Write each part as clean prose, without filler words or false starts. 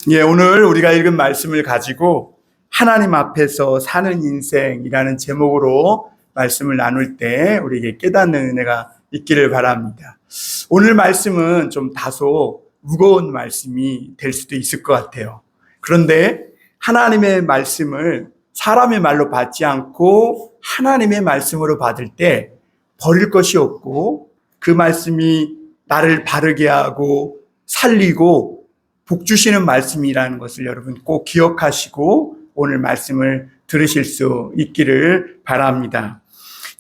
오늘 우리가 읽은 말씀을 가지고 하나님 앞에서 사는 인생이라는 제목으로 말씀을 나눌 때 우리에게 깨닫는 은혜가 있기를 바랍니다. 오늘 말씀은 좀 다소 무거운 말씀이 될 수도 있을 것 같아요. 그런데 하나님의 말씀을 사람의 말로 받지 않고 하나님의 말씀으로 받을 때 버릴 것이 없고 그 말씀이 나를 바르게 하고 살리고 복 주시는 말씀이라는 것을 여러분 꼭 기억하시고 오늘 말씀을 들으실 수 있기를 바랍니다.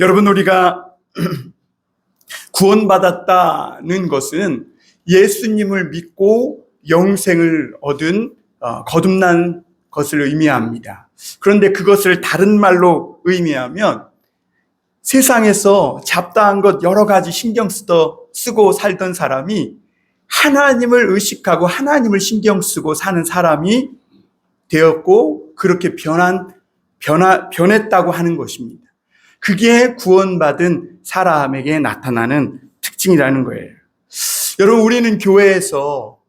여러분, 우리가 구원받았다는 것은 예수님을 믿고 영생을 얻은 거듭난 것을 의미합니다. 그런데 그것을 다른 말로 의미하면 세상에서 잡다한 것 여러 가지 신경 쓰고 살던 사람이 하나님을 의식하고 하나님을 신경 쓰고 사는 사람이 되었고 그렇게 변했다고 하는 것입니다. 그게 구원받은 사람에게 나타나는 특징이라는 거예요. 여러분, 우리는 교회에서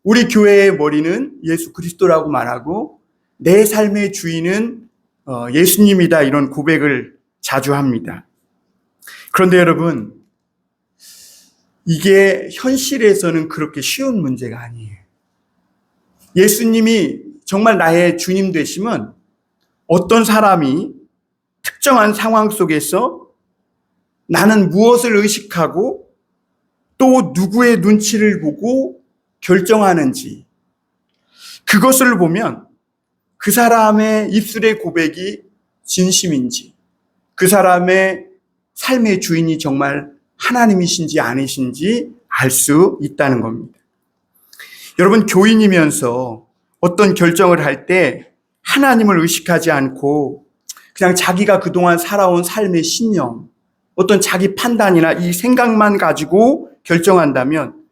우리 교회의 머리는 예수 그리스도라고 말하고 내 삶의 주인은 예수님이다, 이런 고백을 자주 합니다. 그런데 여러분, 이게 현실에서는 그렇게 쉬운 문제가 아니에요. 예수님이 정말 나의 주님 되시면 어떤 사람이 특정한 상황 속에서 나는 무엇을 의식하고 또 누구의 눈치를 보고 결정하는지, 그것을 보면 그 사람의 입술의 고백이 진심인지, 그 사람의 삶의 주인이 정말 하나님이신지 아니신지 알 수 있다는 겁니다. 여러분, 교인이면서 어떤 결정을 할 때 하나님을 의식하지 않고 그냥 자기가 그동안 살아온 삶의 신념, 어떤 자기 판단이나 이 생각만 가지고 결정한다면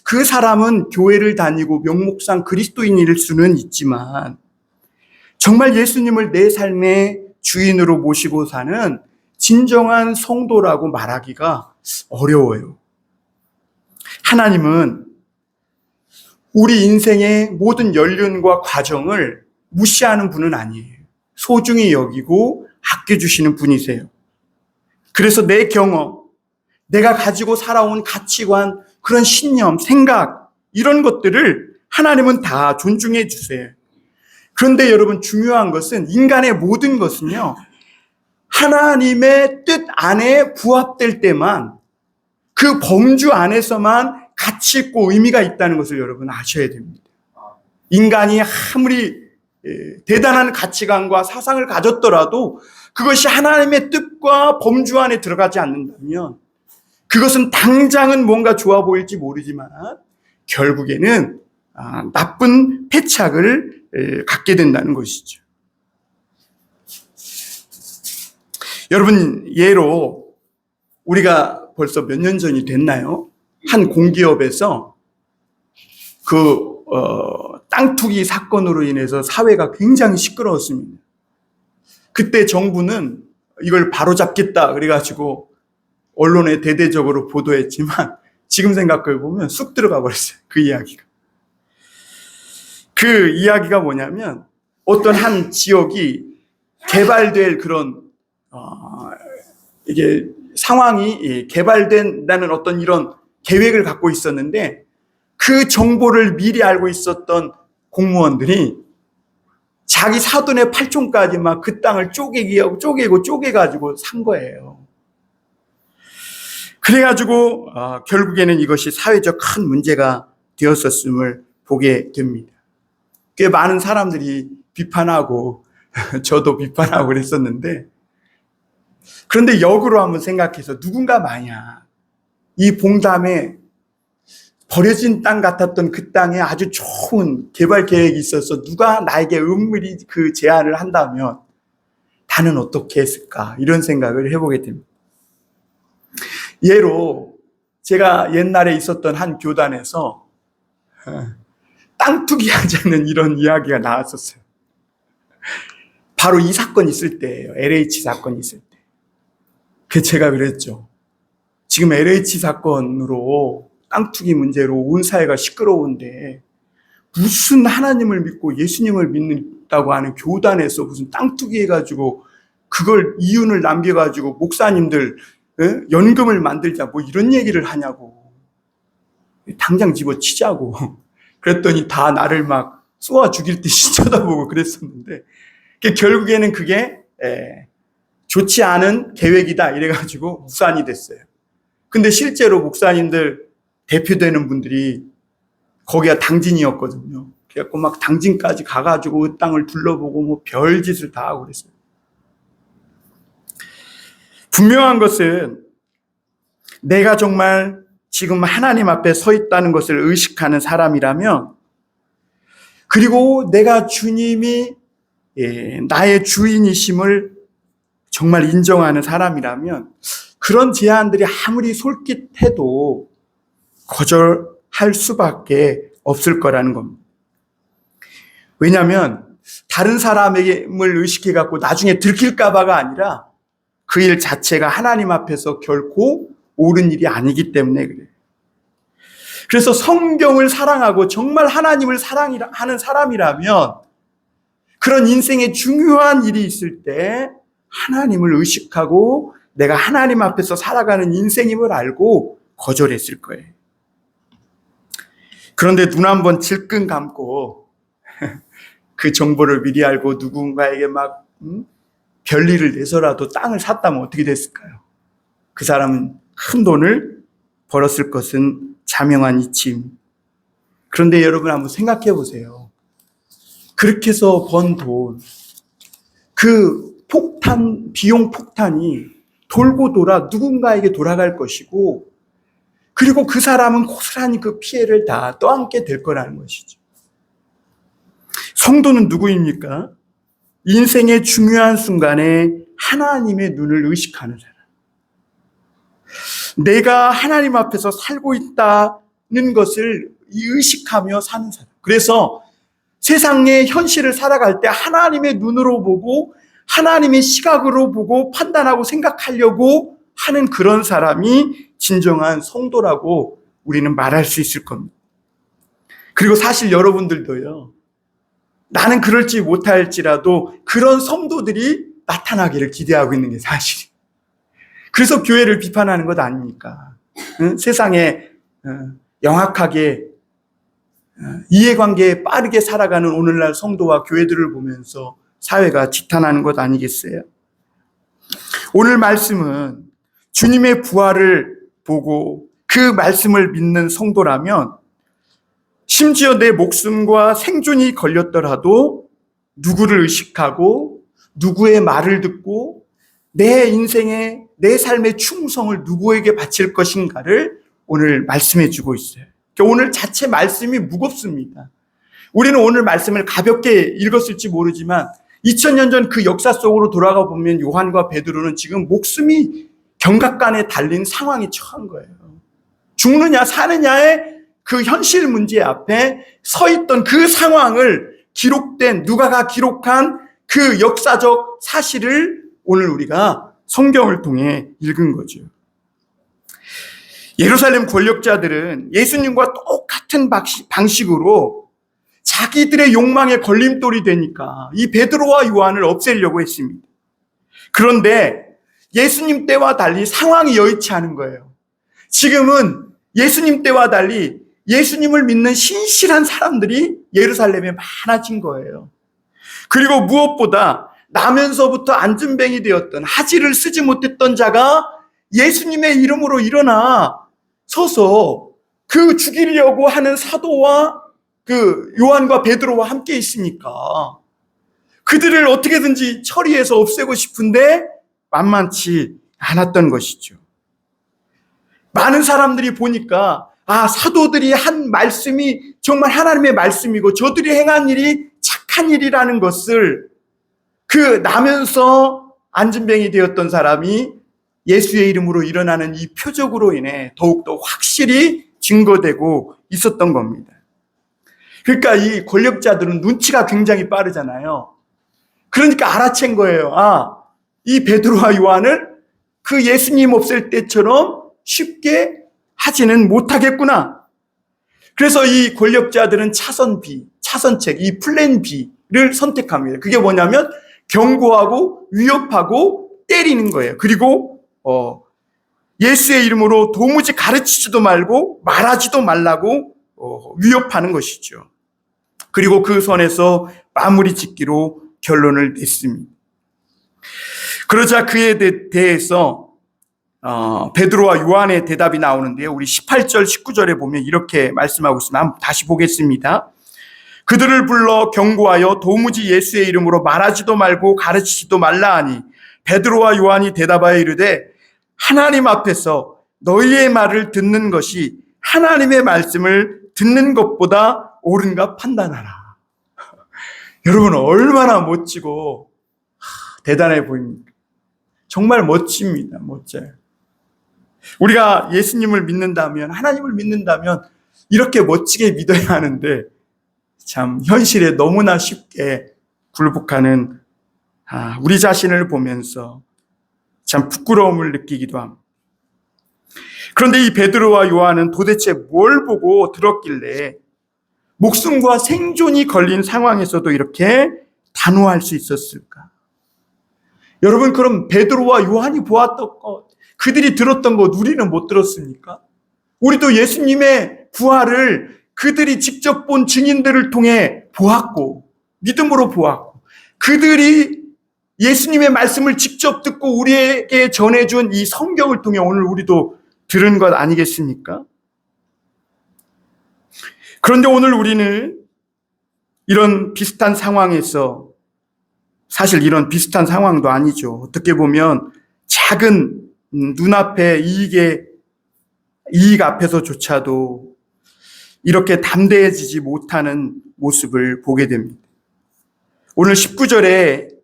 그 사람은 교회를 다니고 명목상 그리스도인일 수는 있지만 정말 예수님을 내 삶의 주인으로 모시고 사는 진정한 성도라고 말하기가 어려워요. 하나님은 우리 인생의 모든 연륜과 과정을 무시하는 분은 아니에요. 소중히 여기고 아껴주시는 분이세요. 그래서 내 경험, 내가 가지고 살아온 가치관, 그런 신념, 생각, 이런 것들을 하나님은 다 존중해 주세요. 그런데 여러분, 중요한 것은 인간의 모든 것은요, 하나님의 뜻 안에 부합될 때만, 그 범주 안에서만 가치 있고 의미가 있다는 것을 여러분 아셔야 됩니다. 인간이 아무리 대단한 가치관과 사상을 가졌더라도 그것이 하나님의 뜻과 범주 안에 들어가지 않는다면 그것은 당장은 뭔가 좋아 보일지 모르지만 결국에는 나쁜 패착을 갖게 된다는 것이죠. 여러분, 예로 우리가 벌써 몇 년 전이 됐나요? 한 공기업에서 땅 투기 사건으로 인해서 사회가 굉장히 시끄러웠습니다. 그때 정부는 이걸 바로잡겠다 그래가지고 언론에 대대적으로 보도했지만 지금 생각해 보면 쑥 들어가 버렸어요. 그 이야기가. 그 이야기가 뭐냐면 어떤 한 지역이 개발될 그런 이게 상황이 개발된다는 어떤 이런 계획을 갖고 있었는데 그 정보를 미리 알고 있었던 공무원들이 자기 사돈의 팔촌까지 막 그 땅을 쪼개가지고 산 거예요. 그래가지고 결국에는 이것이 사회적 큰 문제가 되었었음을 보게 됩니다. 꽤 많은 사람들이 비판하고 저도 비판하고 그랬었는데, 그런데 역으로 한번 생각해서 누군가 만약 이 봉담에 버려진 땅 같았던 그 땅에 아주 좋은 개발 계획이 있어서 누가 나에게 은밀히 그 제안을 한다면 나는 어떻게 했을까, 이런 생각을 해보게 됩니다. 예로 제가 옛날에 있었던 한 교단에서 땅 투기하자는 이런 이야기가 나왔었어요. 바로 이 사건이 있을 때예요. LH 사건이 있을 때. 제가 그랬죠. 지금 LH 사건으로 땅 투기 문제로 온 사회가 시끄러운데 무슨 하나님을 믿고 예수님을 믿는다고 하는 교단에서 무슨 땅투기 해가지고 그걸 이윤을 남겨가지고 목사님들 연금을 만들자 뭐 이런 얘기를 하냐고. 당장 집어치자고. 그랬더니 다 나를 막 쏘아 죽일 듯이 쳐다보고 그랬었는데 결국에는 그게 좋지 않은 계획이다 이래가지고 무산이 됐어요. 근데 실제로 목사님들 대표되는 분들이 거기가 당진이었거든요. 그래갖고 막 당진까지 가가지고 그 땅을 둘러보고 뭐 별짓을 다 하고 그랬어요. 분명한 것은 내가 정말 지금 하나님 앞에 서 있다는 것을 의식하는 사람이라면, 그리고 내가 주님이 나의 주인이심을 정말 인정하는 사람이라면 그런 제안들이 아무리 솔깃해도 거절할 수밖에 없을 거라는 겁니다. 왜냐하면 다른 사람을 의식해갖고 나중에 들킬까 봐가 아니라 그 일 자체가 하나님 앞에서 결코 옳은 일이 아니기 때문에 그래요. 그래서 성경을 사랑하고 정말 하나님을 사랑하는 사람이라면 그런 인생에 중요한 일이 있을 때 하나님을 의식하고 내가 하나님 앞에서 살아가는 인생임을 알고 거절했을 거예요. 그런데 눈 한번 질끈 감고 그 정보를 미리 알고 누군가에게 막 별일을 내서라도 땅을 샀다면 어떻게 됐을까요? 그 사람은 큰 돈을 벌었을 것은 자명한 이치입니다. 그런데 여러분 한번 생각해 보세요. 그렇게 해서 번 돈, 그 비용 폭탄이 돌고 돌아 누군가에게 돌아갈 것이고, 그리고 그 사람은 고스란히 그 피해를 다 떠안게 될 거라는 것이죠. 성도는 누구입니까? 인생의 중요한 순간에 하나님의 눈을 의식하는 사람. 내가 하나님 앞에서 살고 있다는 것을 의식하며 사는 사람. 그래서 세상의 현실을 살아갈 때 하나님의 눈으로 보고 하나님의 시각으로 보고 판단하고 생각하려고 하는 그런 사람이 진정한 성도라고 우리는 말할 수 있을 겁니다. 그리고 사실 여러분들도요, 나는 그럴지 못할지라도 그런 성도들이 나타나기를 기대하고 있는 게 사실이에요. 그래서 교회를 비판하는 것 아닙니까? 세상에 영악하게 이해관계에 빠르게 살아가는 오늘날 성도와 교회들을 보면서 사회가 지탄하는 것 아니겠어요? 오늘 말씀은 주님의 부활을 보고 그 말씀을 믿는 성도라면 심지어 내 목숨과 생존이 걸렸더라도 누구를 의식하고 누구의 말을 듣고 내 인생의 내 삶의 충성을 누구에게 바칠 것인가를 오늘 말씀해 주고 있어요. 오늘 자체 말씀이 무겁습니다. 우리는 오늘 말씀을 가볍게 읽었을지 모르지만 2000년 전 그 역사 속으로 돌아가 보면 요한과 베드로는 지금 목숨이 경각간에 달린 상황에 처한 거예요. 죽느냐 사느냐의 그 현실 문제 앞에 서 있던 그 상황을 기록된, 누가가 기록한 그 역사적 사실을 오늘 우리가 성경을 통해 읽은 거죠. 예루살렘 권력자들은 예수님과 똑같은 방식으로 자기들의 욕망의 걸림돌이 되니까 이 베드로와 요한을 없애려고 했습니다. 그런데 예수님 때와 달리 상황이 여의치 않은 거예요. 지금은 예수님 때와 달리 예수님을 믿는 신실한 사람들이 예루살렘에 많아진 거예요. 그리고 무엇보다 나면서부터 안진뱅이 되었던, 하지를 쓰지 못했던 자가 예수님의 이름으로 일어나 서서 그 죽이려고 하는 사도와 그 요한과 베드로와 함께 있으니까 그들을 어떻게든지 처리해서 없애고 싶은데 만만치 않았던 것이죠. 많은 사람들이 보니까 사도들이 한 말씀이 정말 하나님의 말씀이고 저들이 행한 일이 착한 일이라는 것을 그 나면서 안진뱅이 되었던 사람이 예수의 이름으로 일어나는 이 표적으로 인해 더욱더 확실히 증거되고 있었던 겁니다. 그러니까 이 권력자들은 눈치가 굉장히 빠르잖아요. 그러니까 알아챈 거예요. 이 베드로와 요한을 그 예수님 없앨 때처럼 쉽게 하지는 못하겠구나. 그래서 이 권력자들은 차선 B, 차선책, 이 플랜 B를 선택합니다. 그게 뭐냐면 경고하고 위협하고 때리는 거예요. 그리고 예수의 이름으로 도무지 가르치지도 말고 말하지도 말라고 위협하는 것이죠. 그리고 그 선에서 마무리 짓기로 결론을 냈습니다. 그러자 그에 대해서 베드로와 요한의 대답이 나오는데요. 우리 18절, 19절에 보면 이렇게 말씀하고 있습니다. 한번 다시 보겠습니다. 그들을 불러 경고하여 도무지 예수의 이름으로 말하지도 말고 가르치지도 말라 하니 베드로와 요한이 대답하여 이르되 하나님 앞에서 너희의 말을 듣는 것이 하나님의 말씀을 듣는 것보다 옳은가 판단하라. 여러분 얼마나 멋지고 대단해 보입니까? 정말 멋집니다. 멋져요. 우리가 예수님을 믿는다면, 하나님을 믿는다면 이렇게 멋지게 믿어야 하는데 참 현실에 너무나 쉽게 굴복하는 우리 자신을 보면서 참 부끄러움을 느끼기도 합니다. 그런데 이 베드로와 요한은 도대체 뭘 보고 들었길래 목숨과 생존이 걸린 상황에서도 이렇게 단호할 수 있었을까? 여러분, 그럼 베드로와 요한이 보았던 것, 그들이 들었던 것 우리는 못 들었습니까? 우리도 예수님의 부활을 그들이 직접 본 증인들을 통해 보았고 믿음으로 보았고 그들이 예수님의 말씀을 직접 듣고 우리에게 전해준 이 성경을 통해 오늘 우리도 들은 것 아니겠습니까? 그런데 오늘 우리는 이런 비슷한 상황에서, 사실 이런 비슷한 상황도 아니죠. 어떻게 보면 작은 눈앞의 이익 앞에서조차도 이렇게 담대해지지 못하는 모습을 보게 됩니다. 오늘 19절에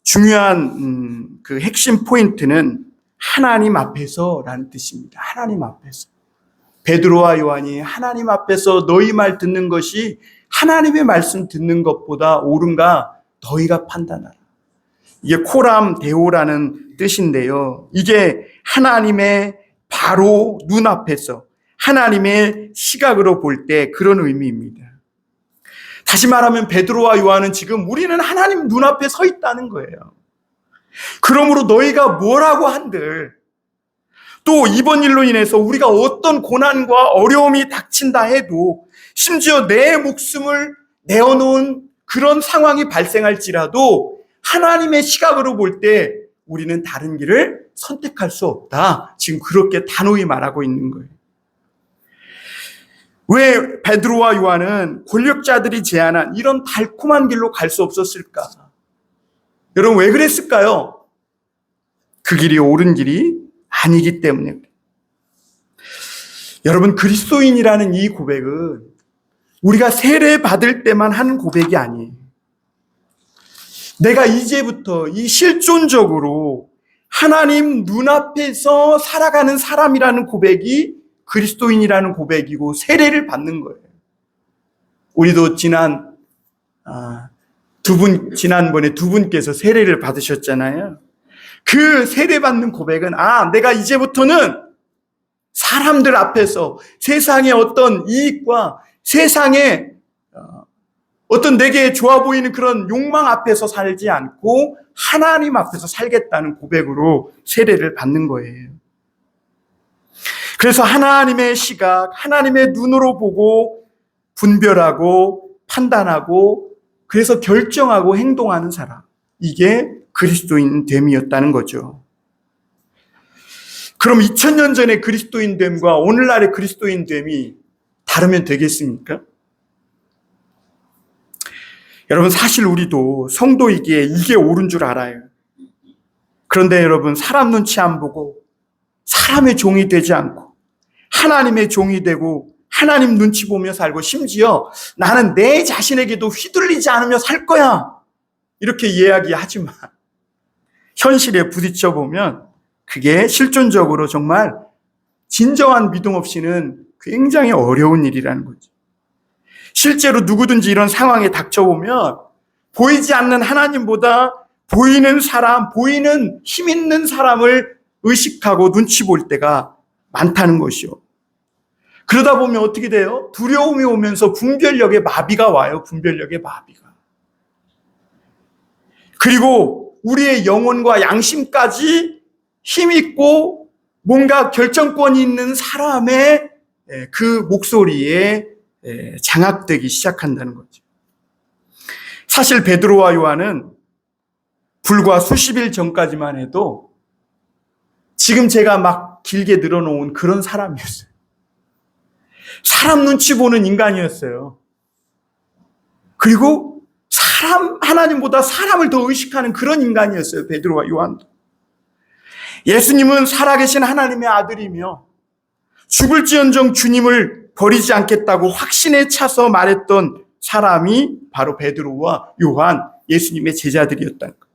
중요한 그 핵심 포인트는 하나님 앞에서라는 뜻입니다. 하나님 앞에서. 베드로와 요한이 하나님 앞에서 너희 말 듣는 것이 하나님의 말씀 듣는 것보다 옳은가 너희가 판단하라. 이게 코람 데오라는 뜻인데요. 이게 하나님의 바로 눈앞에서 하나님의 시각으로 볼 때 그런 의미입니다. 다시 말하면 베드로와 요한은 지금 우리는 하나님 눈앞에 서 있다는 거예요. 그러므로 너희가 뭐라고 한들, 또 이번 일로 인해서 우리가 어떤 고난과 어려움이 닥친다 해도, 심지어 내 목숨을 내어놓은 그런 상황이 발생할지라도 하나님의 시각으로 볼 때 우리는 다른 길을 선택할 수 없다. 지금 그렇게 단호히 말하고 있는 거예요. 왜 베드로와 요한은 권력자들이 제안한 이런 달콤한 길로 갈 수 없었을까? 여러분 왜 그랬을까요? 그 길이 옳은 길이 아니기 때문에 그래요. 여러분, 그리스도인이라는 이 고백은 우리가 세례 받을 때만 하는 고백이 아니에요. 내가 이제부터 이 실존적으로 하나님 눈앞에서 살아가는 사람이라는 고백이 그리스도인이라는 고백이고 세례를 받는 거예요. 우리도 지난번에 두 분께서 세례를 받으셨잖아요. 그 세례 받는 고백은 내가 이제부터는 사람들 앞에서 세상의 어떤 이익과 세상의 어떤 내게 좋아 보이는 그런 욕망 앞에서 살지 않고 하나님 앞에서 살겠다는 고백으로 세례를 받는 거예요. 그래서 하나님의 시각, 하나님의 눈으로 보고 분별하고 판단하고 그래서 결정하고 행동하는 사람, 이게 그리스도인 됨이었다는 거죠. 그럼 2000년 전의 그리스도인 됨과 오늘날의 그리스도인 됨이 다르면 되겠습니까? 여러분, 사실 우리도 성도이기에 이게 옳은 줄 알아요. 그런데 여러분, 사람 눈치 안 보고 사람의 종이 되지 않고 하나님의 종이 되고 하나님 눈치 보며 살고 심지어 나는 내 자신에게도 휘둘리지 않으며 살 거야, 이렇게 이야기하지만 현실에 부딪혀 보면 그게 실존적으로 정말 진정한 믿음 없이는 굉장히 어려운 일이라는 거죠. 실제로 누구든지 이런 상황에 닥쳐보면 보이지 않는 하나님보다 보이는 사람, 보이는 힘 있는 사람을 의식하고 눈치 볼 때가 많다는 것이요. 그러다 보면 어떻게 돼요? 두려움이 오면서 분별력의 마비가 와요. 분별력의 마비가. 그리고 우리의 영혼과 양심까지 힘있고 뭔가 결정권이 있는 사람의 그 목소리에 장악되기 시작한다는 거죠. 사실 베드로와 요한은 불과 수십 일 전까지만 해도 지금 제가 막 길게 늘어놓은 그런 사람이었어요. 사람 눈치 보는 인간이었어요. 그리고 하나님보다 사람을 더 의식하는 그런 인간이었어요. 베드로와 요한도. 예수님은 살아계신 하나님의 아들이며 죽을지언정 주님을 버리지 않겠다고 확신에 차서 말했던 사람이 바로 베드로와 요한, 예수님의 제자들이었다는 거예요.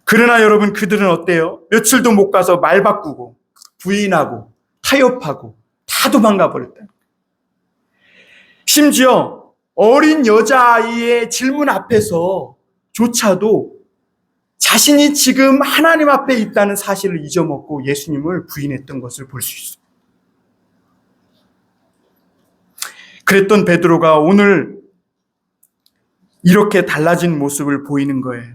그러나 여러분, 그들은 어때요? 며칠도 못 가서 말 바꾸고 부인하고 타협하고 다 도망가 버렸다. 심지어 어린 여자아이의 질문 앞에서조차도 자신이 지금 하나님 앞에 있다는 사실을 잊어먹고 예수님을 부인했던 것을 볼 수 있어요. 그랬던 베드로가 오늘 이렇게 달라진 모습을 보이는 거예요.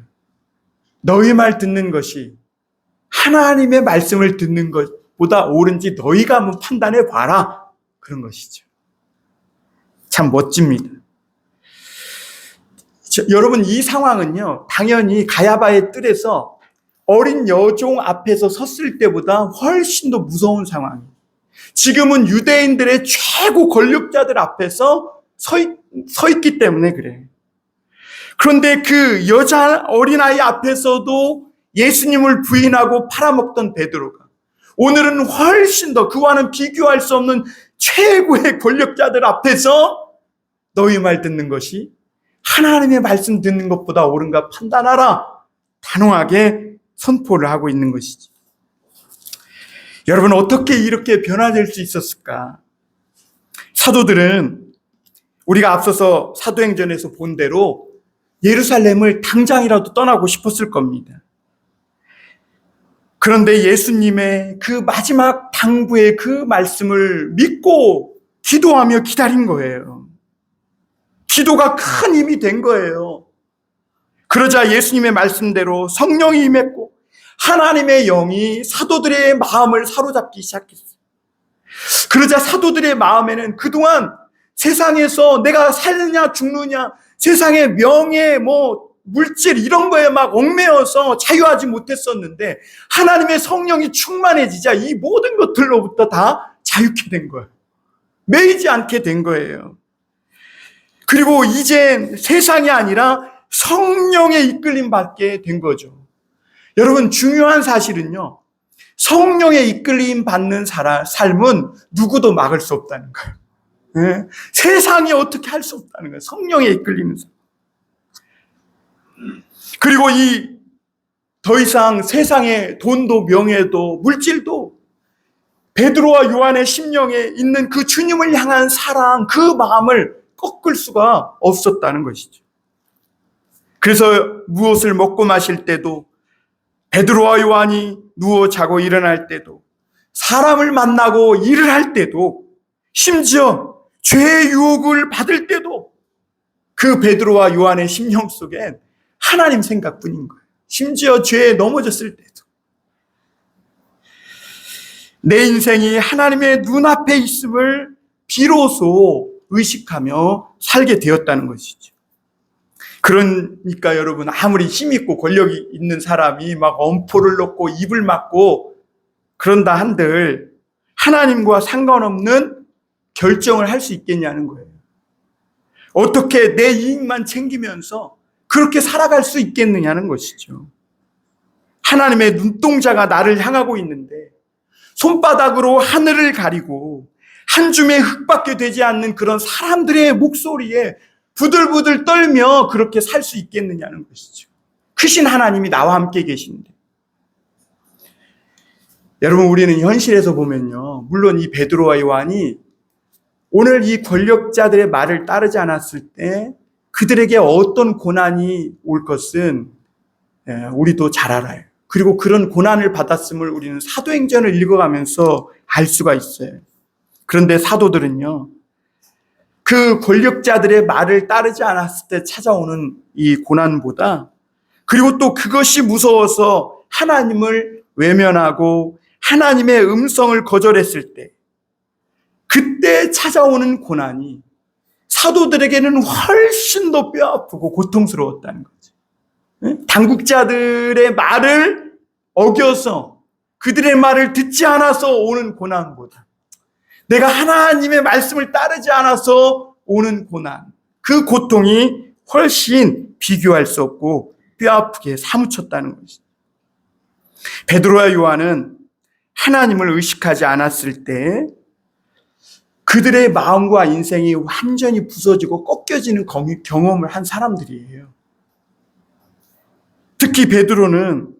너희 말 듣는 것이 하나님의 말씀을 듣는 것보다 옳은지 너희가 한번 판단해 봐라. 그런 것이죠. 참 멋집니다. 여러분, 이 상황은요, 당연히 가야바의 뜰에서 어린 여종 앞에서 섰을 때보다 훨씬 더 무서운 상황이에요. 지금은 유대인들의 최고 권력자들 앞에서 서 있기 때문에 그래요. 그런데 그 여자 어린아이 앞에서도 예수님을 부인하고 팔아먹던 베드로가 오늘은 훨씬 더 그와는 비교할 수 없는 최고의 권력자들 앞에서 너희 말 듣는 것이 하나님의 말씀 듣는 것보다 옳은가 판단하라. 단호하게 선포를 하고 있는 것이지. 여러분, 어떻게 이렇게 변화될 수 있었을까? 사도들은 우리가 앞서서 사도행전에서 본 대로 예루살렘을 당장이라도 떠나고 싶었을 겁니다. 그런데 예수님의 그 마지막 당부의 그 말씀을 믿고 기도하며 기다린 거예요. 기도가 큰 힘이 된 거예요. 그러자 예수님의 말씀대로 성령이 임했고 하나님의 영이 사도들의 마음을 사로잡기 시작했어요. 그러자 사도들의 마음에는 그동안 세상에서 내가 살느냐 죽느냐, 세상의 명예, 물질 이런 거에 막 얽매여서 자유하지 못했었는데 하나님의 성령이 충만해지자 이 모든 것들로부터 다 자유케 된 거예요. 매이지 않게 된 거예요. 그리고 이젠 세상이 아니라 성령의 이끌림 받게 된 거죠. 여러분, 중요한 사실은요, 성령의 이끌림 받는 삶은 누구도 막을 수 없다는 거예요. 네? 세상이 어떻게 할 수 없다는 거예요. 성령의 이끌리는 삶. 그리고 더 이상 세상의 돈도 명예도 물질도 베드로와 요한의 심령에 있는 그 주님을 향한 사랑, 그 마음을 꺾을 수가 없었다는 것이죠. 그래서 무엇을 먹고 마실 때도, 베드로와 요한이 누워 자고 일어날 때도, 사람을 만나고 일을 할 때도, 심지어 죄의 유혹을 받을 때도 그 베드로와 요한의 심령 속엔 하나님 생각뿐인 거예요. 심지어 죄에 넘어졌을 때도 내 인생이 하나님의 눈앞에 있음을 비로소 의식하며 살게 되었다는 것이죠. 그러니까 여러분, 아무리 힘있고 권력이 있는 사람이 막 엄포를 놓고 입을 막고 그런다 한들 하나님과 상관없는 결정을 할 수 있겠냐는 거예요. 어떻게 내 이익만 챙기면서 그렇게 살아갈 수 있겠느냐는 것이죠. 하나님의 눈동자가 나를 향하고 있는데 손바닥으로 하늘을 가리고 한 줌의 흙밖에 되지 않는 그런 사람들의 목소리에 부들부들 떨며 그렇게 살 수 있겠느냐는 것이죠. 크신 하나님이 나와 함께 계신데. 여러분, 우리는 현실에서 보면요, 물론 이 베드로와 요한이 오늘 이 권력자들의 말을 따르지 않았을 때 그들에게 어떤 고난이 올 것은 우리도 잘 알아요. 그리고 그런 고난을 받았음을 우리는 사도행전을 읽어가면서 알 수가 있어요. 그런데 사도들은요, 그 권력자들의 말을 따르지 않았을 때 찾아오는 이 고난보다, 그리고 또 그것이 무서워서 하나님을 외면하고 하나님의 음성을 거절했을 때, 그때 찾아오는 고난이 사도들에게는 훨씬 더 뼈아프고 고통스러웠다는 거죠. 당국자들의 말을 어겨서 그들의 말을 듣지 않아서 오는 고난보다, 내가 하나님의 말씀을 따르지 않아서 오는 고난, 그 고통이 훨씬 비교할 수 없고 뼈아프게 사무쳤다는 것이죠. 베드로와 요한은 하나님을 의식하지 않았을 때 그들의 마음과 인생이 완전히 부서지고 꺾여지는 경험을 한 사람들이에요. 특히 베드로는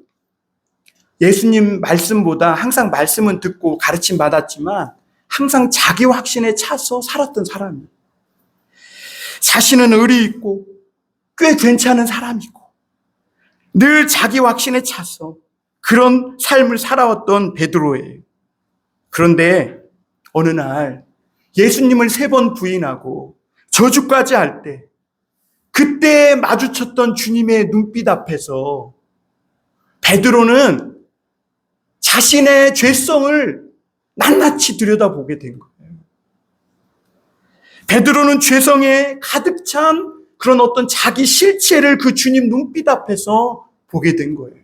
예수님 말씀보다 항상 말씀은 듣고 가르침 받았지만 항상 자기 확신에 차서 살았던 사람이에요. 자신은 의리 있고 꽤 괜찮은 사람이고 늘 자기 확신에 차서 그런 삶을 살아왔던 베드로예요. 그런데 어느 날 예수님을 3번 부인하고 저주까지 할 때, 그때 마주쳤던 주님의 눈빛 앞에서 베드로는 자신의 죄성을 낱낱이 들여다보게 된 거예요. 베드로는 죄성에 가득 찬 그런 어떤 자기 실체를 그 주님 눈빛 앞에서 보게 된 거예요.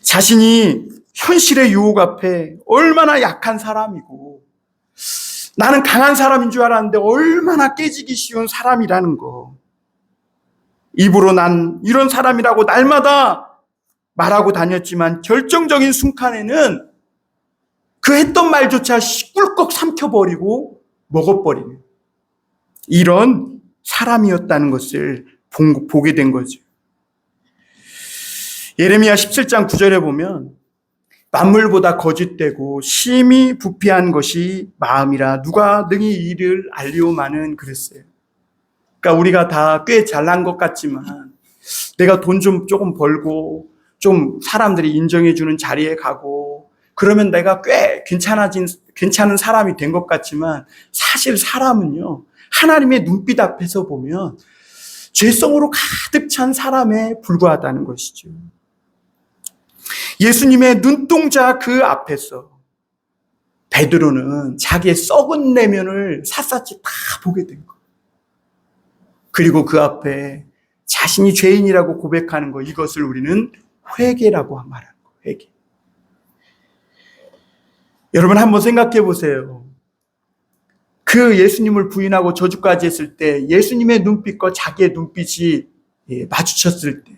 자신이 현실의 유혹 앞에 얼마나 약한 사람이고, 나는 강한 사람인 줄 알았는데 얼마나 깨지기 쉬운 사람이라는 거. 입으로 난 이런 사람이라고 날마다 말하고 다녔지만 결정적인 순간에는 그 했던 말조차 꿀꺽 삼켜버리고 먹어버리는 이런 사람이었다는 것을 보게 된 거죠. 예레미야 17장 9절에 보면 만물보다 거짓되고 심히 부패한 것이 마음이라 누가 능히 이를 알리오마는 그랬어요. 그러니까 우리가 다 꽤 잘난 것 같지만 내가 돈 좀 조금 벌고 좀 사람들이 인정해주는 자리에 가고 그러면 내가 꽤 괜찮은 사람이 된 것 같지만 사실 사람은요, 하나님의 눈빛 앞에서 보면 죄성으로 가득 찬 사람에 불과하다는 것이죠. 예수님의 눈동자 그 앞에서 베드로는 자기의 썩은 내면을 샅샅이 다 보게 된 거예요. 그리고 그 앞에 자신이 죄인이라고 고백하는 거, 이것을 우리는 회개라고 말하는 거예요. 회개. 여러분 한번 생각해 보세요. 그 예수님을 부인하고 저주까지 했을 때 예수님의 눈빛과 자기의 눈빛이 마주쳤을 때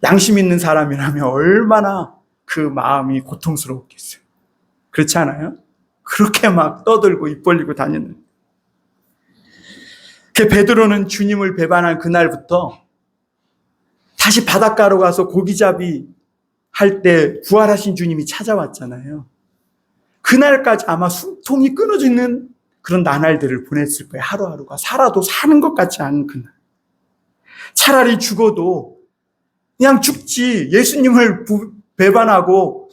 양심 있는 사람이라면 얼마나 그 마음이 고통스러웠겠어요. 그렇지 않아요? 그렇게 막 떠들고 입 벌리고 다녔는데, 그 베드로는 주님을 배반한 그날부터 다시 바닷가로 가서 고기잡이 할 때 부활하신 주님이 찾아왔잖아요. 그날까지 아마 숨통이 끊어지는 그런 나날들을 보냈을 거예요. 하루하루가 살아도 사는 것 같지 않은 그날. 차라리 죽어도 그냥 죽지, 예수님을 배반하고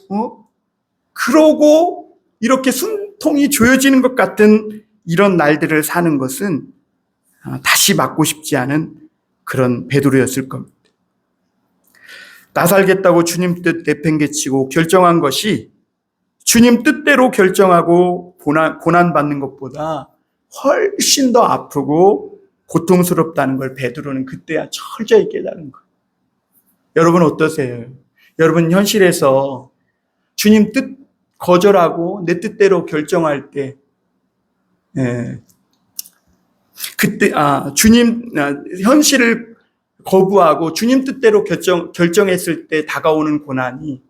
그러고 이렇게 숨통이 조여지는 것 같은 이런 날들을 사는 것은 다시 맞고 싶지 않은 그런 베드로였을 겁니다. 나 살겠다고 주님 뜻 내팽개치고 결정한 것이 주님 뜻대로 결정하고 고난받는 것보다 훨씬 더 아프고 고통스럽다는 걸 베드로는 그때야 철저히 깨달은 거예요. 여러분 어떠세요? 여러분 현실에서 주님 뜻 거절하고 내 뜻대로 결정할 때, 그때 주님 현실을 거부하고 주님 뜻대로 결정했을 때 다가오는 고난이,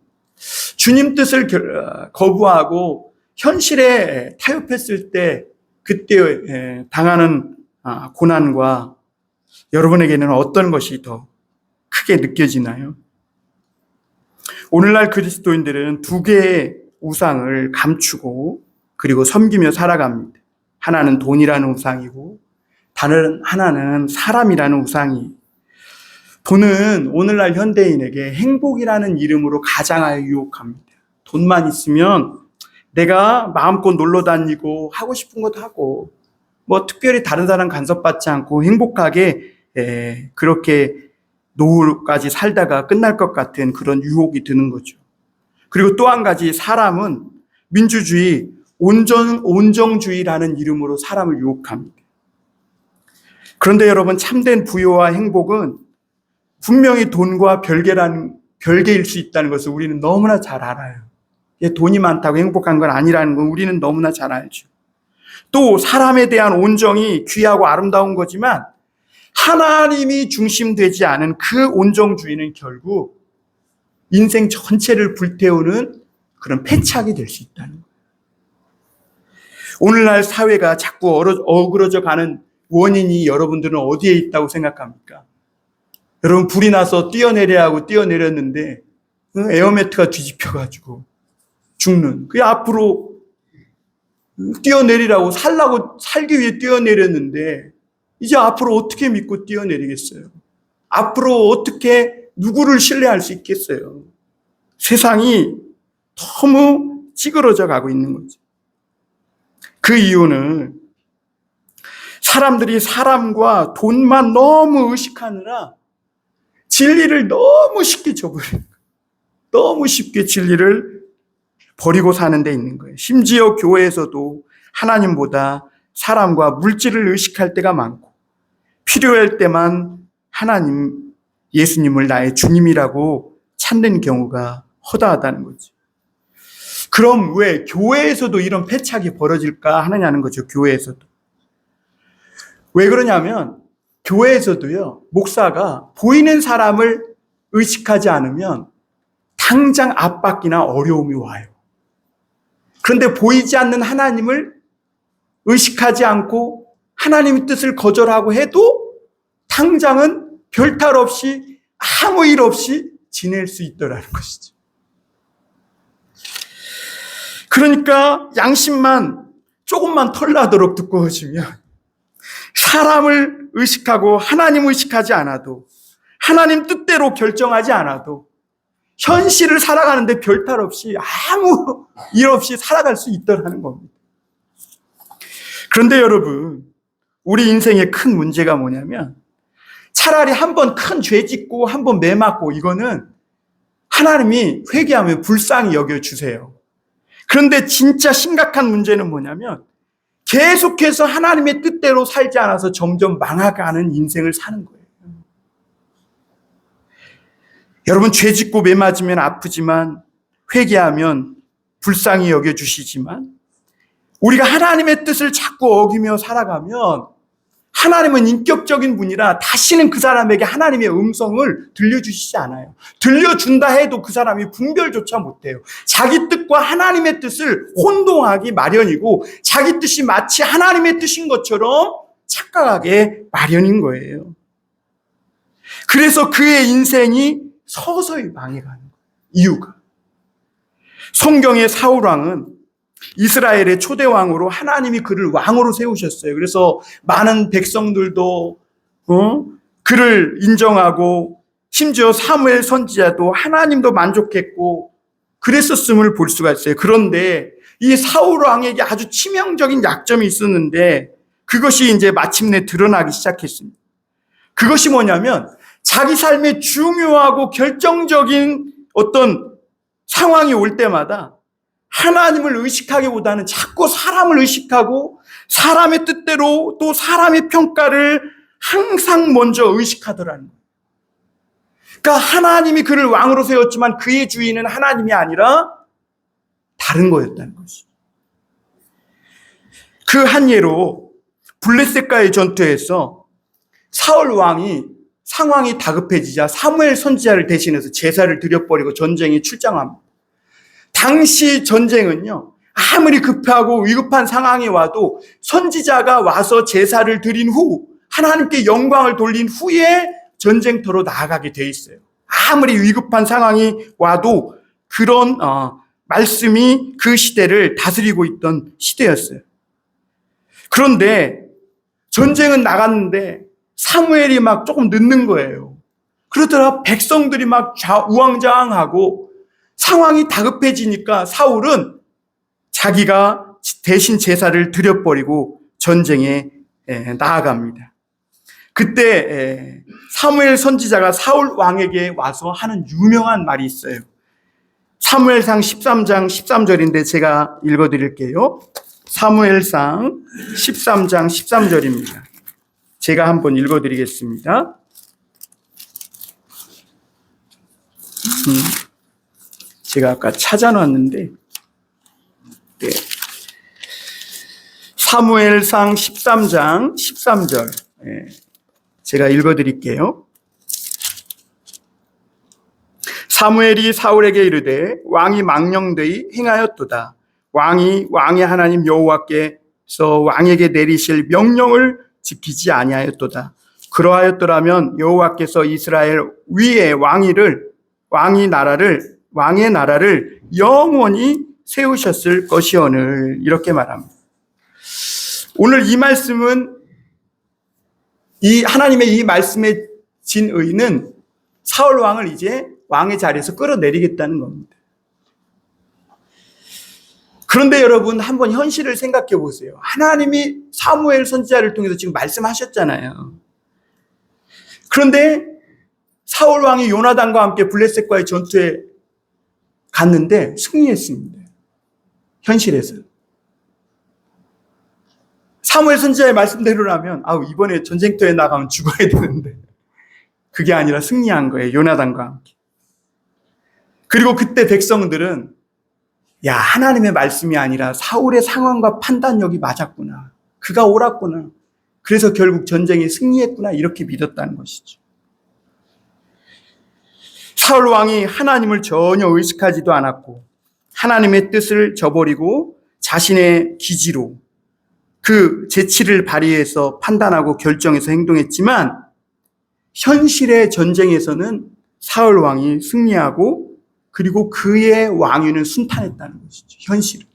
주님 뜻을 거부하고 현실에 타협했을 때 그때 당하는 고난과 여러분에게는 어떤 것이 더 크게 느껴지나요? 오늘날 그리스도인들은 2개의 우상을 감추고 그리고 섬기며 살아갑니다. 하나는 돈이라는 우상이고 다른 하나는 사람이라는 우상이. 돈은 오늘날 현대인에게 행복이라는 이름으로 가장하여 유혹합니다. 돈만 있으면 내가 마음껏 놀러 다니고 하고 싶은 것도 하고 뭐 특별히 다른 사람 간섭받지 않고 행복하게 그렇게 노후까지 살다가 끝날 것 같은 그런 유혹이 드는 거죠. 그리고 또 한 가지, 사람은 민주주의, 온정주의라는 이름으로 사람을 유혹합니다. 그런데 여러분, 참된 부여와 행복은 분명히 돈과 별개일 수 있다는 것을 우리는 너무나 잘 알아요. 돈이 많다고 행복한 건 아니라는 건 우리는 너무나 잘 알죠. 또 사람에 대한 온정이 귀하고 아름다운 거지만 하나님이 중심되지 않은 그 온정주의는 결국 인생 전체를 불태우는 그런 패착이 될 수 있다는 거예요. 오늘날 사회가 자꾸 어그러져 가는 원인이 여러분들은 어디에 있다고 생각합니까? 여러분, 불이 나서 뛰어내려야 하고 뛰어내렸는데 에어매트가 뒤집혀가지고 죽는, 그게 앞으로 뛰어내리라고 살기 위해 뛰어내렸는데 이제 앞으로 어떻게 믿고 뛰어내리겠어요? 앞으로 어떻게 누구를 신뢰할 수 있겠어요? 세상이 너무 찌그러져 가고 있는 거죠. 그 이유는 사람들이 사람과 돈만 너무 의식하느라 진리를 너무 쉽게 저버려요. 너무 쉽게 진리를 버리고 사는 데 있는 거예요. 심지어 교회에서도 하나님보다 사람과 물질을 의식할 때가 많고 필요할 때만 예수님을 나의 주님이라고 찾는 경우가 허다하다는 거죠. 그럼 왜 교회에서도 이런 패착이 벌어질까 하느냐는 거죠. 교회에서도. 왜 그러냐면 교회에서도요, 목사가 보이는 사람을 의식하지 않으면 당장 압박이나 어려움이 와요. 그런데 보이지 않는 하나님을 의식하지 않고 하나님의 뜻을 거절하고 해도 당장은 별탈 없이 아무 일 없이 지낼 수 있더라는 것이죠. 그러니까 양심만 조금만 털나도록 두꺼워지면 사람을 의식하고 하나님을 의식하지 않아도, 하나님 뜻대로 결정하지 않아도 현실을 살아가는데 별탈 없이 아무 일 없이 살아갈 수 있더라는 겁니다. 그런데 여러분, 우리 인생의 큰 문제가 뭐냐면 차라리 한번 큰 죄 짓고 한번 매 맞고 이거는 하나님이 회개하면 불쌍히 여겨주세요. 그런데 진짜 심각한 문제는 뭐냐면 계속해서 하나님의 뜻대로 살지 않아서 점점 망해가는 인생을 사는 거예요. 여러분, 죄 짓고 매 맞으면 아프지만 회개하면 불쌍히 여겨주시지만 우리가 하나님의 뜻을 자꾸 어기며 살아가면 하나님은 인격적인 분이라 다시는 그 사람에게 하나님의 음성을 들려주시지 않아요. 들려준다 해도 그 사람이 분별조차 못해요. 자기 뜻과 하나님의 뜻을 혼동하기 마련이고 자기 뜻이 마치 하나님의 뜻인 것처럼 착각하게 마련인 거예요. 그래서 그의 인생이 서서히 망해가는 거예요. 이유가. 성경의 사울왕은 이스라엘의 초대왕으로 하나님이 그를 왕으로 세우셨어요. 그래서 많은 백성들도 그를 인정하고 심지어 사무엘 선지자도 하나님도 만족했고 그랬었음을 볼 수가 있어요. 그런데 이 사울 왕에게 아주 치명적인 약점이 있었는데 그것이 이제 마침내 드러나기 시작했습니다. 그것이 뭐냐면 자기 삶에 중요하고 결정적인 어떤 상황이 올 때마다 하나님을 의식하기보다는 자꾸 사람을 의식하고 사람의 뜻대로 또 사람의 평가를 항상 먼저 의식하더라는 거예요. 그러니까 하나님이 그를 왕으로 세웠지만 그의 주인은 하나님이 아니라 다른 거였다는 것이죠. 그 한 예로 블레셋과의 전투에서 사울 왕이 상황이 다급해지자 사무엘 선지자를 대신해서 제사를 드려버리고 전쟁에 출장합니다. 당시 전쟁은요, 아무리 급하고 위급한 상황이 와도 선지자가 와서 제사를 드린 후 하나님께 영광을 돌린 후에 전쟁터로 나아가게 돼 있어요. 아무리 위급한 상황이 와도 그런 말씀이 그 시대를 다스리고 있던 시대였어요. 그런데 전쟁은 나갔는데 사무엘이 막 조금 늦는 거예요. 그러더라 백성들이 막 우왕좌왕하고 상황이 다급해지니까 사울은 자기가 대신 제사를 드려버리고 전쟁에 나아갑니다. 그때 사무엘 선지자가 사울 왕에게 와서 하는 유명한 말이 있어요. 사무엘상 13장 13절인데 제가 읽어드릴게요. 사무엘상 13장 13절입니다. 제가 한번 읽어드리겠습니다. 제가 아까 찾아놨는데, 네. 사무엘상 13장 13절. 제가 읽어드릴게요. 사무엘이 사울에게 이르되 왕이 망령되이 행하였도다. 왕이 왕의 하나님 여호와께서 왕에게 내리실 명령을 지키지 아니하였도다. 그러하였더라면 여호와께서 이스라엘 위에 왕의 나라를 영원히 세우셨을 것이오늘. 이렇게 말합니다. 오늘 이 말씀은, 이 하나님의 이 말씀의 진의는 사울 왕을 이제 왕의 자리에서 끌어내리겠다는 겁니다. 그런데 여러분, 한번 현실을 생각해 보세요. 하나님이 사무엘 선지자를 통해서 지금 말씀하셨잖아요. 그런데 사울 왕이 요나단과 함께 블레셋과의 전투에 갔는데 승리했습니다. 현실에서. 사무엘 선지자의 말씀대로라면 이번에 전쟁터에 나가면 죽어야 되는데 그게 아니라 승리한 거예요. 요나단과 함께. 그리고 그때 백성들은 하나님의 말씀이 아니라 사울의 상황과 판단력이 맞았구나. 그가 옳았구나. 그래서 결국 전쟁에 승리했구나. 이렇게 믿었다는 것이죠. 사울 왕이 하나님을 전혀 의식하지도 않았고 하나님의 뜻을 저버리고 자신의 기지로 그 재치를 발휘해서 판단하고 결정해서 행동했지만 현실의 전쟁에서는 사울 왕이 승리하고 그리고 그의 왕위는 순탄했다는 것이죠. 현실은.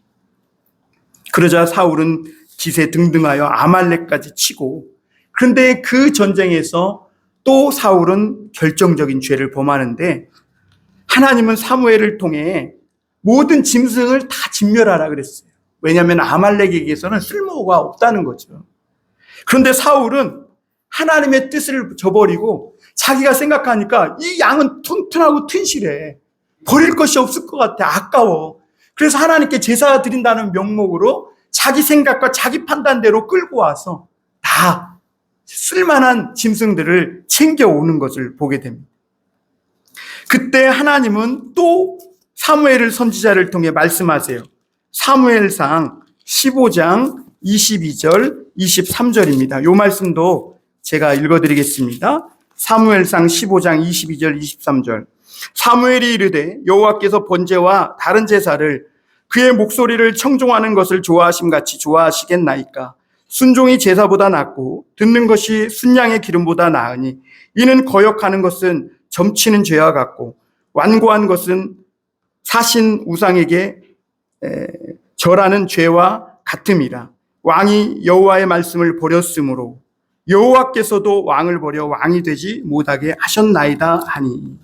그러자 사울은 기세 등등하여 아말렉까지 치고, 그런데 그 전쟁에서 또 사울은 결정적인 죄를 범하는데 하나님은 사무엘을 통해 모든 짐승을 다 진멸하라 그랬어요. 왜냐하면 아말렉에게서는 쓸모가 없다는 거죠. 그런데 사울은 하나님의 뜻을 저버리고 자기가 생각하니까 이 양은 튼튼하고 튼실해. 버릴 것이 없을 것 같아. 아까워. 그래서 하나님께 제사 드린다는 명목으로 자기 생각과 자기 판단대로 끌고 와서 다 쓸만한 짐승들을 챙겨오는 것을 보게 됩니다. 그때 하나님은 또 사무엘 선지자를 통해 말씀하세요. 사무엘상 15장 22절 23절입니다. 이 말씀도 제가 읽어드리겠습니다. 사무엘상 15장 22절 23절. 사무엘이 이르되 여호와께서 번제와 다른 제사를 그의 목소리를 청종하는 것을 좋아하심같이 좋아하시겠나이까. 순종이 제사보다 낫고 듣는 것이 순양의 기름보다 나으니 이는 거역하는 것은 점치는 죄와 같고 완고한 것은 사신 우상에게 절하는 죄와 같음이라. 왕이 여호와의 말씀을 버렸으므로 여호와께서도 왕을 버려 왕이 되지 못하게 하셨나이다 하니.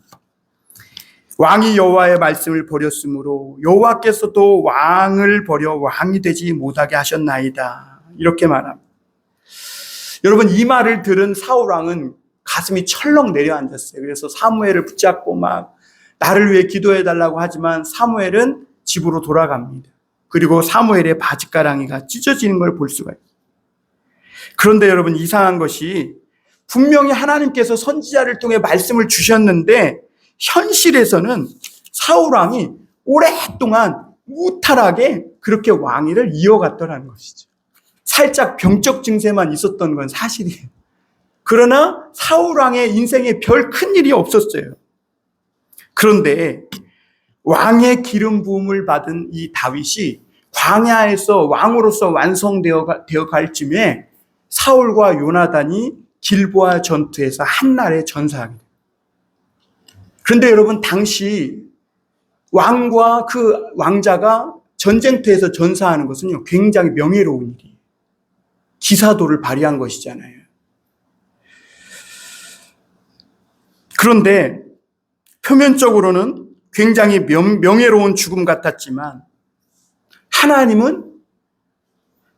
왕이 여호와의 말씀을 버렸으므로 여호와께서도 왕을 버려 왕이 되지 못하게 하셨나이다. 이렇게 말합니다. 여러분, 이 말을 들은 사울 왕은 가슴이 철렁 내려앉았어요. 그래서 사무엘을 붙잡고 막 나를 위해 기도해달라고 하지만 사무엘은 집으로 돌아갑니다. 그리고 사무엘의 바짓가랑이가 찢어지는 걸 볼 수가 있어요. 그런데 여러분, 이상한 것이 분명히 하나님께서 선지자를 통해 말씀을 주셨는데 현실에서는 사울 왕이 오랫동안 무탈하게 그렇게 왕위를 이어갔더라는 것이죠. 살짝 병적 증세만 있었던 건 사실이에요. 그러나 사울 왕의 인생에 별 큰일이 없었어요. 그런데 왕의 기름 부음을 받은 이 다윗이 광야에서 왕으로서 완성되어 갈 쯤에 사울과 요나단이 길보아 전투에서 한날에 전사하게 됩니다. 그런데 여러분, 당시 왕과 그 왕자가 전쟁터에서 전사하는 것은요, 굉장히 명예로운 일이에요. 기사도를 발휘한 것이잖아요. 그런데 표면적으로는 굉장히 명예로운 죽음 같았지만 하나님은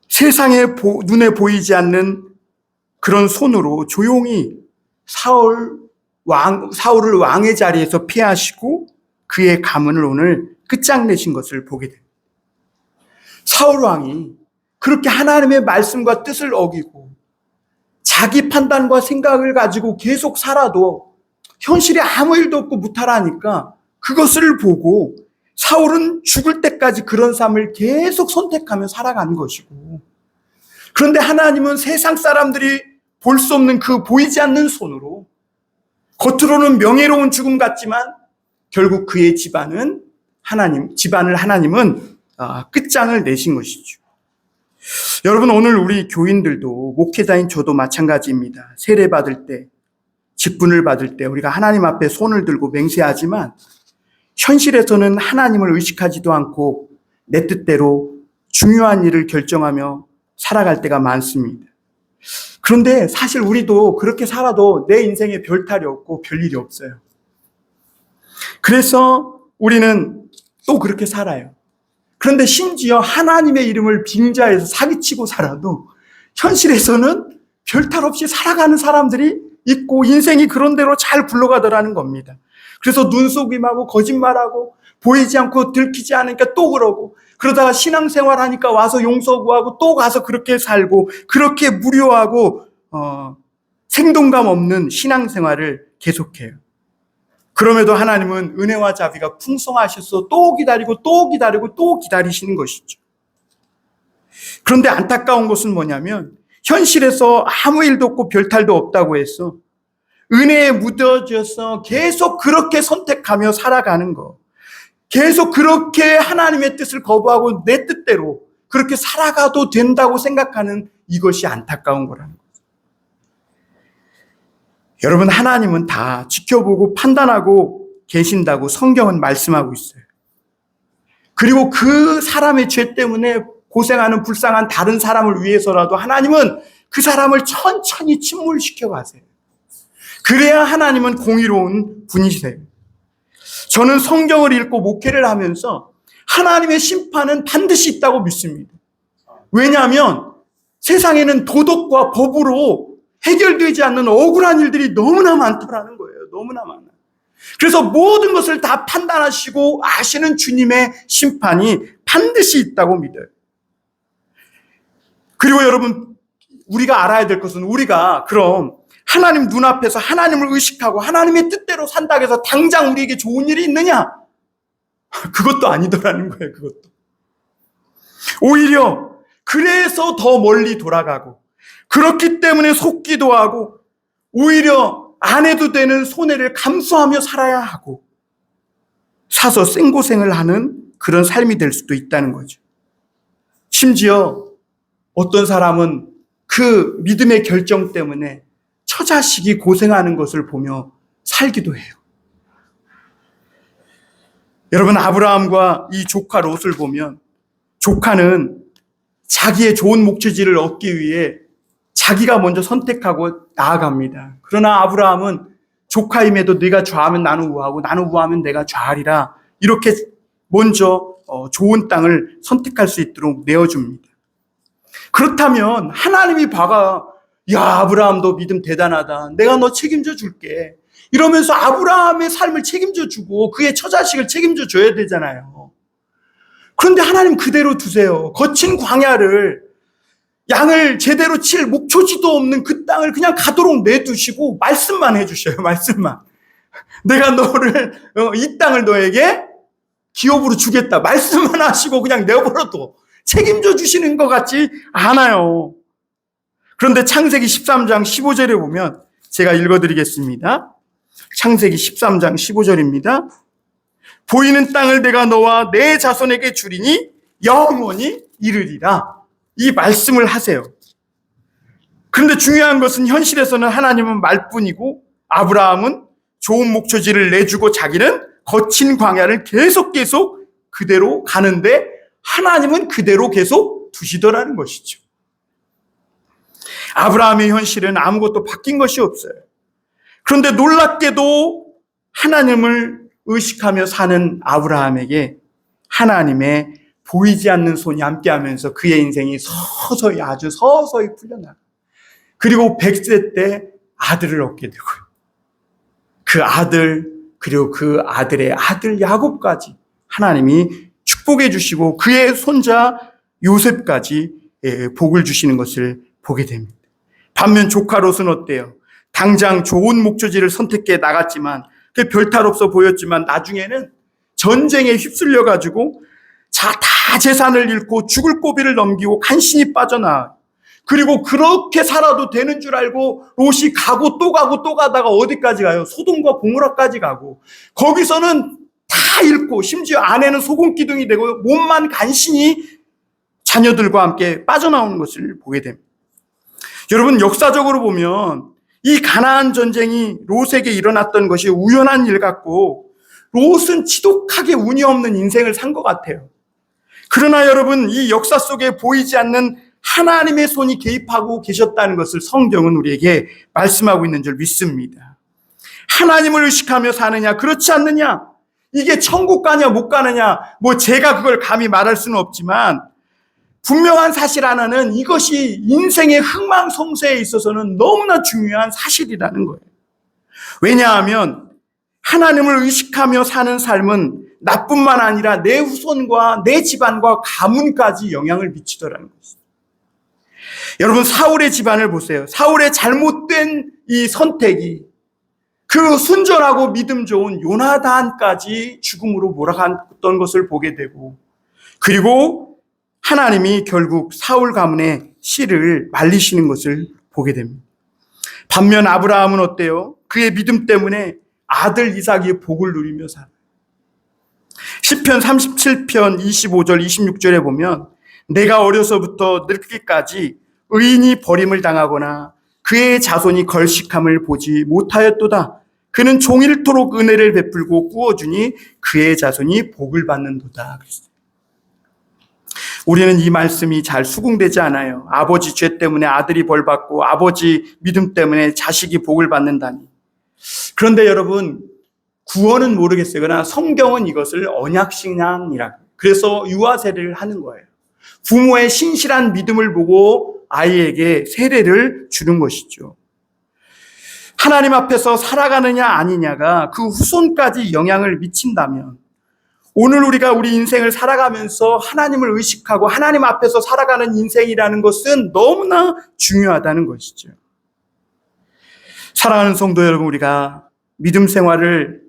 세상에 눈에 보이지 않는 그런 손으로 조용히 사울을 왕의 자리에서 폐하시고 그의 가문을 오늘 끝장내신 것을 보게 됩니다. 사울 왕이 그렇게 하나님의 말씀과 뜻을 어기고 자기 판단과 생각을 가지고 계속 살아도 현실에 아무 일도 없고 무탈하니까 그것을 보고 사울은 죽을 때까지 그런 삶을 계속 선택하며 살아가는 것이고, 그런데 하나님은 세상 사람들이 볼 수 없는 그 보이지 않는 손으로 겉으로는 명예로운 죽음 같지만 결국 그의 집안을 하나님은 끝장을 내신 것이죠. 여러분, 오늘 우리 교인들도 목회자인 저도 마찬가지입니다. 세례 받을 때, 직분을 받을 때 우리가 하나님 앞에 손을 들고 맹세하지만 현실에서는 하나님을 의식하지도 않고 내 뜻대로 중요한 일을 결정하며 살아갈 때가 많습니다. 그런데 사실 우리도 그렇게 살아도 내 인생에 별 탈이 없고 별 일이 없어요. 그래서 우리는 또 그렇게 살아요. 그런데 심지어 하나님의 이름을 빙자해서 사기치고 살아도 현실에서는 별 탈 없이 살아가는 사람들이 있고 인생이 그런 대로 잘 굴러가더라는 겁니다. 그래서 눈속임하고 거짓말하고 보이지 않고 들키지 않으니까 또 그러고, 그러다가 신앙생활 하니까 와서 용서 구하고 또 가서 그렇게 살고, 그렇게 무료하고 생동감 없는 신앙생활을 계속해요. 그럼에도 하나님은 은혜와 자비가 풍성하셔서 또 기다리고 또 기다리고 또 기다리시는 것이죠. 그런데 안타까운 것은 뭐냐면 현실에서 아무 일도 없고 별탈도 없다고 해서 은혜에 묻어져서 계속 그렇게 선택하며 살아가는 거, 계속 그렇게 하나님의 뜻을 거부하고 내 뜻대로 그렇게 살아가도 된다고 생각하는 이것이 안타까운 거라는 거죠. 여러분, 하나님은 다 지켜보고 판단하고 계신다고 성경은 말씀하고 있어요. 그리고 그 사람의 죄 때문에 고생하는 불쌍한 다른 사람을 위해서라도 하나님은 그 사람을 천천히 침몰시켜 가세요. 그래야 하나님은 공의로운 분이세요. 저는 성경을 읽고 목회를 하면서 하나님의 심판은 반드시 있다고 믿습니다. 왜냐하면 세상에는 도덕과 법으로 해결되지 않는 억울한 일들이 너무나 많더라는 거예요. 너무나 많아요. 그래서 모든 것을 다 판단하시고 아시는 주님의 심판이 반드시 있다고 믿어요. 그리고 여러분, 우리가 알아야 될 것은 우리가 그럼 하나님 눈앞에서 하나님을 의식하고 하나님의 뜻대로 산다고 해서 당장 우리에게 좋은 일이 있느냐? 그것도 아니더라는 거예요. 그것도. 오히려 그래서 더 멀리 돌아가고 그렇기 때문에 속기도 하고 오히려 안 해도 되는 손해를 감수하며 살아야 하고 사서 생고생을 하는 그런 삶이 될 수도 있다는 거죠. 심지어 어떤 사람은 그 믿음의 결정 때문에 처자식이 고생하는 것을 보며 살기도 해요. 여러분, 아브라함과 이 조카 롯을 보면 조카는 자기의 좋은 목처지를 얻기 위해 자기가 먼저 선택하고 나아갑니다. 그러나 아브라함은 조카임에도 네가 좌하면 나는 우하고 나는 우하면 내가 좌하리라, 이렇게 먼저 좋은 땅을 선택할 수 있도록 내어줍니다. 그렇다면 하나님이 봐가 야, 아브라함 너 믿음 대단하다, 내가 너 책임져 줄게 이러면서 아브라함의 삶을 책임져 주고 그의 처자식을 책임져 줘야 되잖아요. 그런데 하나님 그대로 두세요. 거친 광야를, 양을 제대로 칠 목초지도 없는 그 땅을 그냥 가도록 내두시고 말씀만 해주셔요. 말씀만. 내가 너를 이 땅을 너에게 기업으로 주겠다 말씀만 하시고 그냥 내버려둬 책임져 주시는 것 같지 않아요. 그런데 창세기 13장 15절에 보면 제가 읽어드리겠습니다. 창세기 13장 15절입니다. 보이는 땅을 내가 너와 내 자손에게 주리니 영원히 이르리라, 이 말씀을 하세요. 그런데 중요한 것은 현실에서는 하나님은 말뿐이고 아브라함은 좋은 목초지를 내주고 자기는 거친 광야를 계속 그대로 가는데 하나님은 그대로 계속 두시더라는 것이죠. 아브라함의 현실은 아무것도 바뀐 것이 없어요. 그런데 놀랍게도 하나님을 의식하며 사는 아브라함에게 하나님의 보이지 않는 손이 함께하면서 그의 인생이 서서히 아주 서서히 풀려나가. 그리고 100세 때 아들을 얻게 되고요. 그 아들 그리고 그 아들의 아들 야곱까지 하나님이 축복해 주시고 그의 손자 요셉까지 복을 주시는 것을 보게 됩니다. 반면 조카 롯은 어때요? 당장 좋은 목초지를 선택해 나갔지만 그게 별탈 없어 보였지만 나중에는 전쟁에 휩쓸려 가지고 다 재산을 잃고 죽을 고비를 넘기고 간신히 빠져나와요. 그리고 그렇게 살아도 되는 줄 알고 롯이 가고 또 가고 또 가다가 어디까지 가요? 소돔과 고모라까지 가고 거기서는 다 잃고 심지어 아내는 소금기둥이 되고 몸만 간신히 자녀들과 함께 빠져나오는 것을 보게 됩니다. 여러분 역사적으로 보면 이 가나안 전쟁이 롯에게 일어났던 것이 우연한 일 같고 롯은 지독하게 운이 없는 인생을 산 것 같아요. 그러나 여러분 이 역사 속에 보이지 않는 하나님의 손이 개입하고 계셨다는 것을 성경은 우리에게 말씀하고 있는 줄 믿습니다. 하나님을 의식하며 사느냐 그렇지 않느냐 이게 천국 가냐 못 가느냐 제가 그걸 감히 말할 수는 없지만 분명한 사실 하나는 이것이 인생의 흥망성쇠에 있어서는 너무나 중요한 사실이라는 거예요. 왜냐하면 하나님을 의식하며 사는 삶은 나뿐만 아니라 내 후손과 내 집안과 가문까지 영향을 미치더라는 것입니다. 여러분 사울의 집안을 보세요. 사울의 잘못된 이 선택이 그 순전하고 믿음 좋은 요나단까지 죽음으로 몰아갔던 것을 보게 되고 그리고 하나님이 결국 사울 가문의 씨를 말리시는 것을 보게 됩니다. 반면 아브라함은 어때요? 그의 믿음 때문에 아들 이삭이 복을 누리며 살아요. 시편 37편 25절 26절에 보면 내가 어려서부터 늙기까지 의인이 버림을 당하거나 그의 자손이 걸식함을 보지 못하였도다. 그는 종일토록 은혜를 베풀고 꾸어주니 그의 자손이 복을 받는도다. 우리는 이 말씀이 잘 수긍되지 않아요. 아버지 죄 때문에 아들이 벌받고 아버지 믿음 때문에 자식이 복을 받는다니. 그런데 여러분 구원은 모르겠어요. 그러나 성경은 이것을 언약신앙이라고. 그래서 유아 세례를 하는 거예요. 부모의 신실한 믿음을 보고 아이에게 세례를 주는 것이죠. 하나님 앞에서 살아가느냐 아니냐가 그 후손까지 영향을 미친다면 오늘 우리가 우리 인생을 살아가면서 하나님을 의식하고 하나님 앞에서 살아가는 인생이라는 것은 너무나 중요하다는 것이죠. 사랑하는 성도 여러분, 우리가 믿음 생활을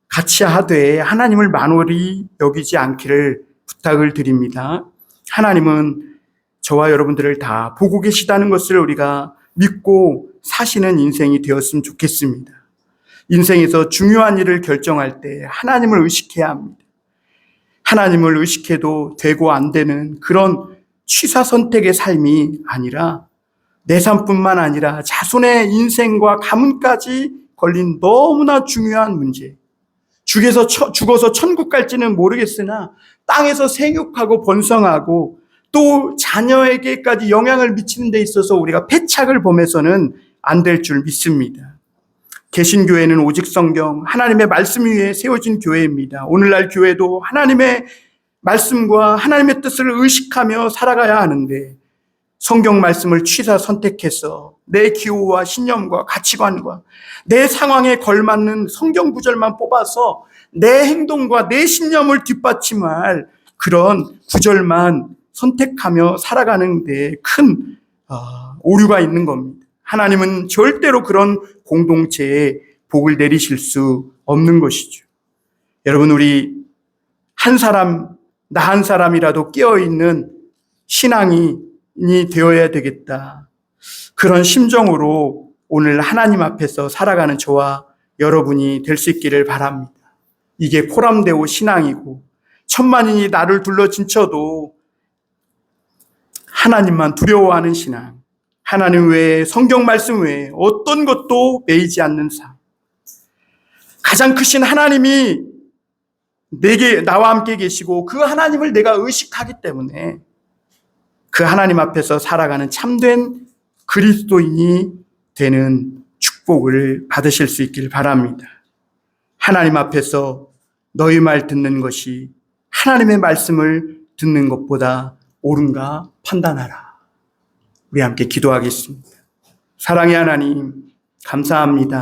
같이 하되 하나님을 만홀히 여기지 않기를 부탁을 드립니다. 하나님은 저와 여러분들을 다 보고 계시다는 것을 우리가 믿고 사시는 인생이 되었으면 좋겠습니다. 인생에서 중요한 일을 결정할 때 하나님을 의식해야 합니다. 하나님을 의식해도 되고 안 되는 그런 취사 선택의 삶이 아니라 내 삶뿐만 아니라 자손의 인생과 가문까지 걸린 너무나 중요한 문제. 죽어서 천국 갈지는 모르겠으나 땅에서 생육하고 번성하고 또 자녀에게까지 영향을 미치는 데 있어서 우리가 패착을 범해서는 안 될 줄 믿습니다. 개신교회는 오직 성경, 하나님의 말씀 위에 세워진 교회입니다. 오늘날 교회도 하나님의 말씀과 하나님의 뜻을 의식하며 살아가야 하는데 성경 말씀을 취사 선택해서 내 기호와 신념과 가치관과 내 상황에 걸맞는 성경 구절만 뽑아서 내 행동과 내 신념을 뒷받침할 그런 구절만 선택하며 살아가는 데 큰 오류가 있는 겁니다. 하나님은 절대로 그런 공동체에 복을 내리실 수 없는 것이죠. 여러분, 우리 한 사람, 나 한 사람이라도 깨어있는 신앙이 되어야 되겠다. 그런 심정으로 오늘 하나님 앞에서 살아가는 저와 여러분이 될 수 있기를 바랍니다. 이게 코람데오 신앙이고 천만인이 나를 둘러 진쳐도 하나님만 두려워하는 신앙, 하나님 외에 성경 말씀 외에 어떤 것도 매이지 않는 삶. 가장 크신 하나님이 나와 함께 계시고 그 하나님을 내가 의식하기 때문에 그 하나님 앞에서 살아가는 참된 그리스도인이 되는 축복을 받으실 수 있길 바랍니다. 하나님 앞에서 너희 말 듣는 것이 하나님의 말씀을 듣는 것보다 옳은가 판단하라. 우리 함께 기도하겠습니다. 사랑의 하나님, 감사합니다.